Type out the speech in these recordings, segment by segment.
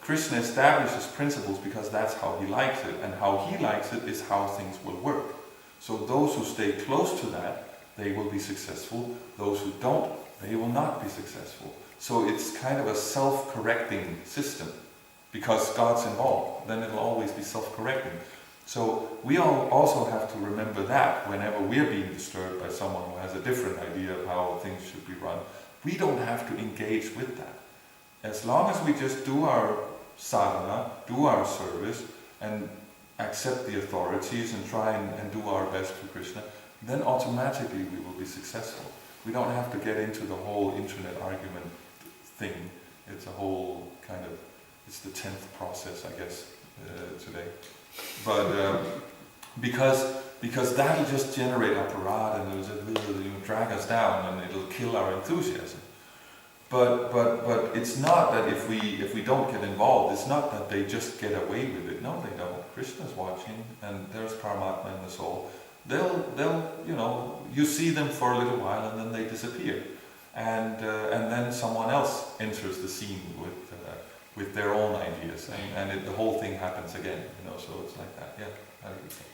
Krishna establishes principles because that's how he likes it, and how he likes it is how things will work. So those who stay close to that, they will be successful. Those who don't, they will not be successful. So it's kind of a self-correcting system, because God's involved. Then it'll always be self-correcting. So we all also have to remember that whenever we're being disturbed by someone who has a different idea of how things should be run, we don't have to engage with that. As long as we just do our sadhana, do our service, and accept the authorities and try and do our best for Krishna, then automatically we will be successful. We don't have to get into the whole internet argument thing. It's a whole kind of, it's the 10th process, I guess, today. But because that'll just generate aparad, and it'll drag us down, and it'll kill our enthusiasm. But it's not that if we don't get involved, it's not that they just get away with it. No, they don't. Krishna's watching, and there's Paramatma in the soul. They'll you see them for a little while, and then they disappear, and then someone else enters the scene with their own ideas, and the whole thing happens again. So it's like that. Yeah. How do you say?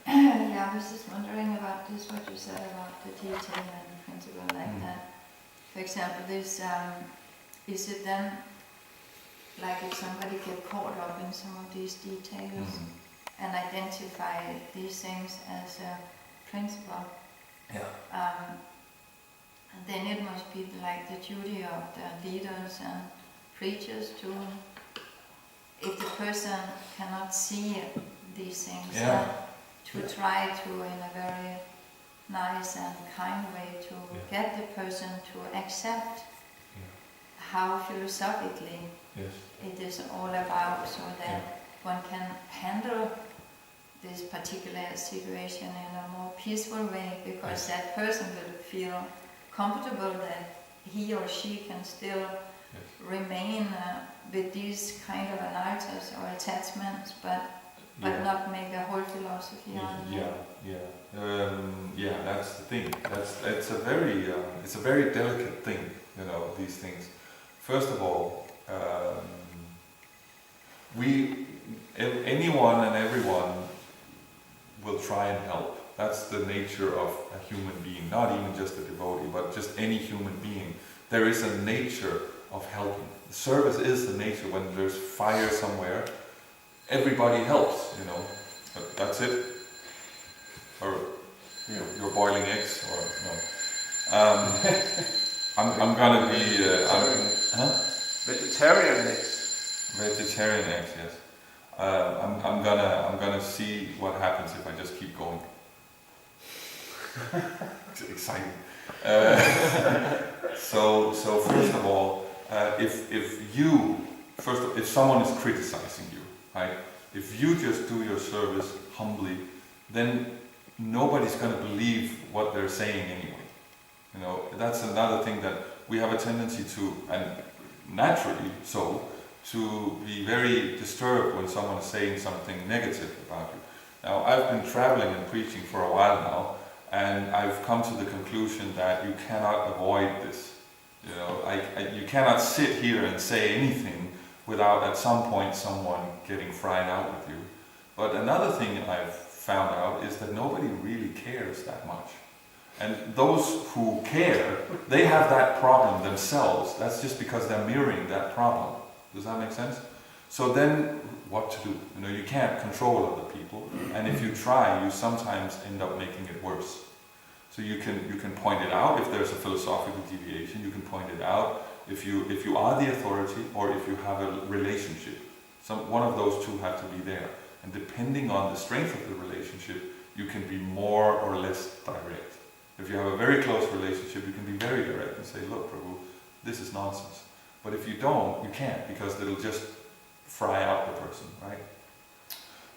Yeah, I was just wondering about this, what you said about the detail and the principle like that. For example, this, is it then, like if somebody get caught up in some of these details and identify these things as a principle, then it must be like the duty of the leaders and preachers to, if the person cannot see these things, to try to, in a very nice and kind way, to get the person to accept how philosophically it is all about, so that one can handle this particular situation in a more peaceful way, because that person will feel comfortable that he or she can still remain with these kind of analysis or attachments, but not make a whole philosophy on it. That's the thing. It's a very delicate thing, these things. First of all, anyone and everyone will try and help. That's the nature of a human being, not even just a devotee, but just any human being. There is a nature of helping. Service is the nature. When there's fire somewhere, everybody helps, But that's it. Or you're boiling eggs, or no. I'm gonna be vegetarian eggs. Vegetarian eggs, yes. I'm gonna see what happens if I just keep going. It's exciting. So first of all, if someone is criticizing you, right? If you just do your service humbly, then nobody's going to believe what they're saying anyway. That's another thing that we have a tendency to, and naturally so, to be very disturbed when someone is saying something negative about you. Now, I've been traveling and preaching for a while now, and I've come to the conclusion that you cannot avoid this. You cannot sit here and say anything without at some point someone getting fried out with you. But another thing I've found out is that nobody really cares that much. And those who care, they have that problem themselves. That's just because they're mirroring that problem. Does that make sense? So then, what to do? You can't control other people, and if you try, you sometimes end up making it worse. So you can point it out if there's a philosophical deviation. You can point it out if you are the authority, or if you have a relationship. One of those two have to be there. And depending on the strength of the relationship, you can be more or less direct. If you have a very close relationship, you can be very direct and say, look, Prabhu, this is nonsense. But if you don't, you can't, because it'll just fry out the person, right?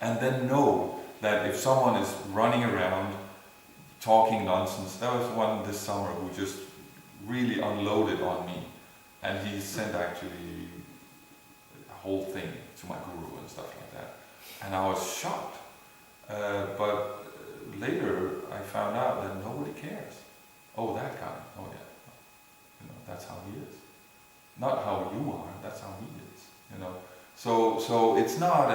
And then know that if someone is running around talking nonsense, there was one this summer who just really unloaded on me. And he sent actually a whole thing to my guru and stuff like that. And I was shocked. But later I found out that nobody cares. Oh, that guy. Oh, yeah. That's how he is. Not how you are, that's how he is. So it's not.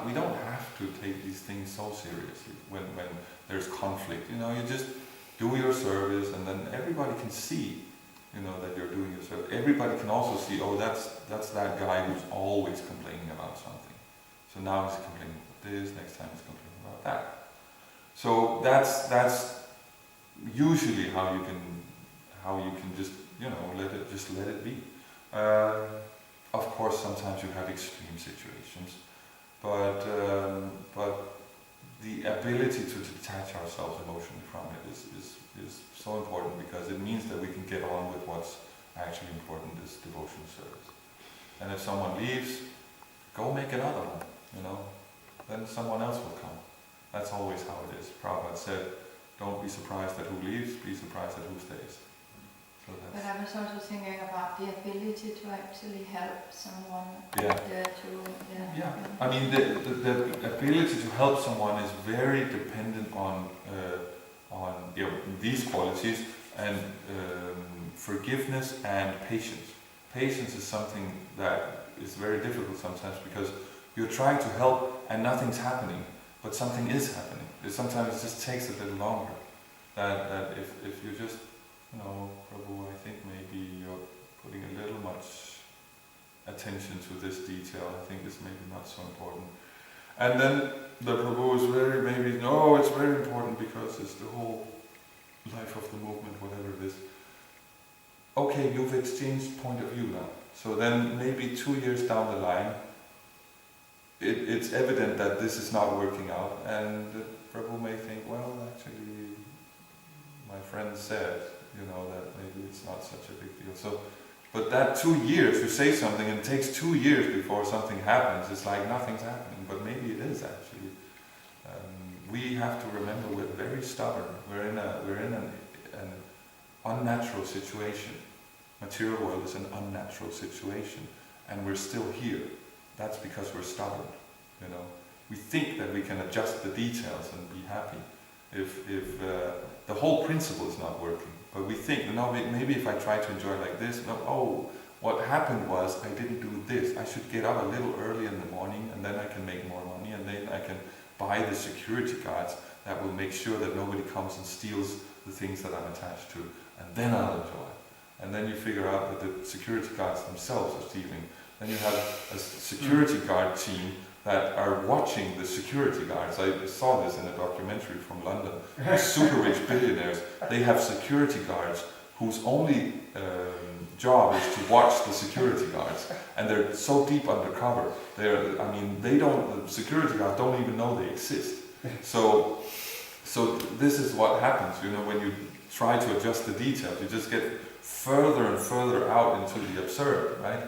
We don't have to take these things so seriously when there's conflict. You just do your service, and then everybody can see, that you're doing your service. Everybody can also see, oh, that's that guy who's always complaining about something. So now he's complaining about this. Next time he's complaining about that. So that's usually how you can just let it be. Of course, sometimes you have extreme situations, but the ability to detach ourselves emotionally from it is so important, because it means that we can get on with what's actually important, is devotional service. And if someone leaves, go make another one. Then someone else will come. That's always how it is. Prabhupada said, don't be surprised at who leaves, be surprised at who stays. So but I was also thinking about the ability to actually help someone. Yeah. I mean, the ability to help someone is very dependent on these qualities, and forgiveness and patience. Patience is something that is very difficult sometimes, because you're trying to help and nothing's happening, but something is happening. Sometimes it just takes a little longer. That if you just, Prabhu, I think maybe you're putting a little much attention to this detail. I think this may be not so important. And then the Prabhu is it's very important because it's the whole life of the movement, whatever it is. Okay, you've exchanged point of view now. So then maybe 2 years down the line, it's evident that this is not working out, and the Prabhu may think, well, actually, my friend said, that maybe it's not such a big deal. So, but that 2 years, you say something, and it takes 2 years before something happens. It's like nothing's happening, but maybe it is actually. We have to remember we're very stubborn. We're in an unnatural situation. Material world is an unnatural situation, and we're still here. That's because we're stubborn. We think that we can adjust the details and be happy if the whole principle is not working. But we think, no, maybe if I try to enjoy like this, what happened was I didn't do this. I should get up a little early in the morning, and then I can make more money, and then I can buy the security guards that will make sure that nobody comes and steals the things that I'm attached to, and then I'll enjoy. And then you figure out that the security guards themselves are stealing. Then you have a security guard team that are watching the security guards. I saw this in a documentary from London. The super rich billionaires, they have security guards whose only job is to watch the security guards, and they're so deep undercover. The security guards don't even know they exist. So this is what happens. When you try to adjust the details, you just get further and further out into the absurd, right?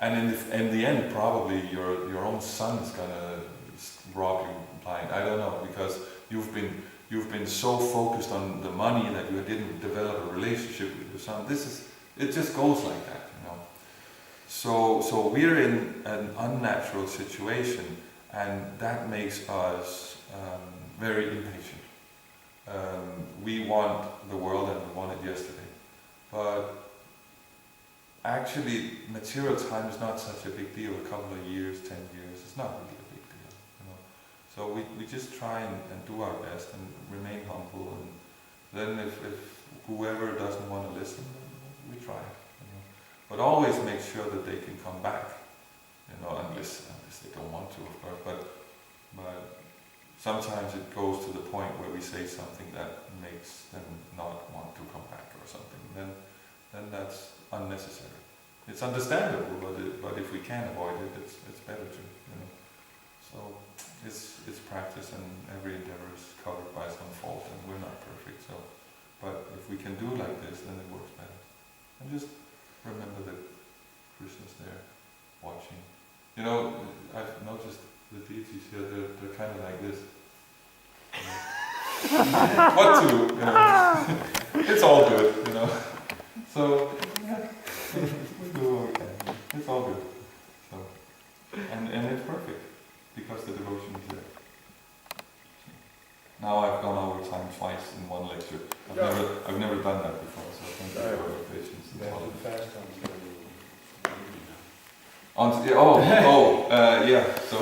And in the end, probably your own son is gonna rob you blind. I don't know, because you've been so focused on the money that you didn't develop a relationship with your son. It just goes like that, So we're in an unnatural situation, and that makes us very impatient. We want the world, and we want it yesterday, but actually, material time is not such a big deal. A couple of years, 10 years, it's not really a big deal, So we just try and do our best and remain humble. And then if whoever doesn't want to listen, we try. But always make sure that they can come back. Unless they don't want to, of course. But sometimes it goes to the point where we say something that makes them not want to come back or something. Then that's unnecessary. It's understandable, but if we can avoid it, it's better to, So it's practice, and every endeavor is covered by some fault, and we're not perfect. So, but if we can do like this, then it works better. And just remember that Krishna's there, watching. I've noticed the deities here. They're kind of like this. What to? It's all good, So. We do okay. It's all good. So, and it's perfect because the devotion is there. Now I've gone over time twice in one lecture. I've never done that before. So thank you for your patience and tolerance. Yeah. So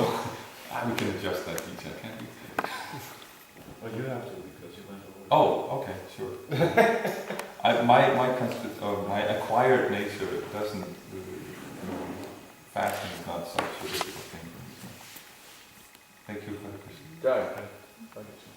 we can adjust that detail, can't we? Well, you have to because you went over. Oh, okay, sure. My acquired nature doesn't. Fashion is not such a difficult thing for me. Thank you for the question. Ja, ik denk het zo.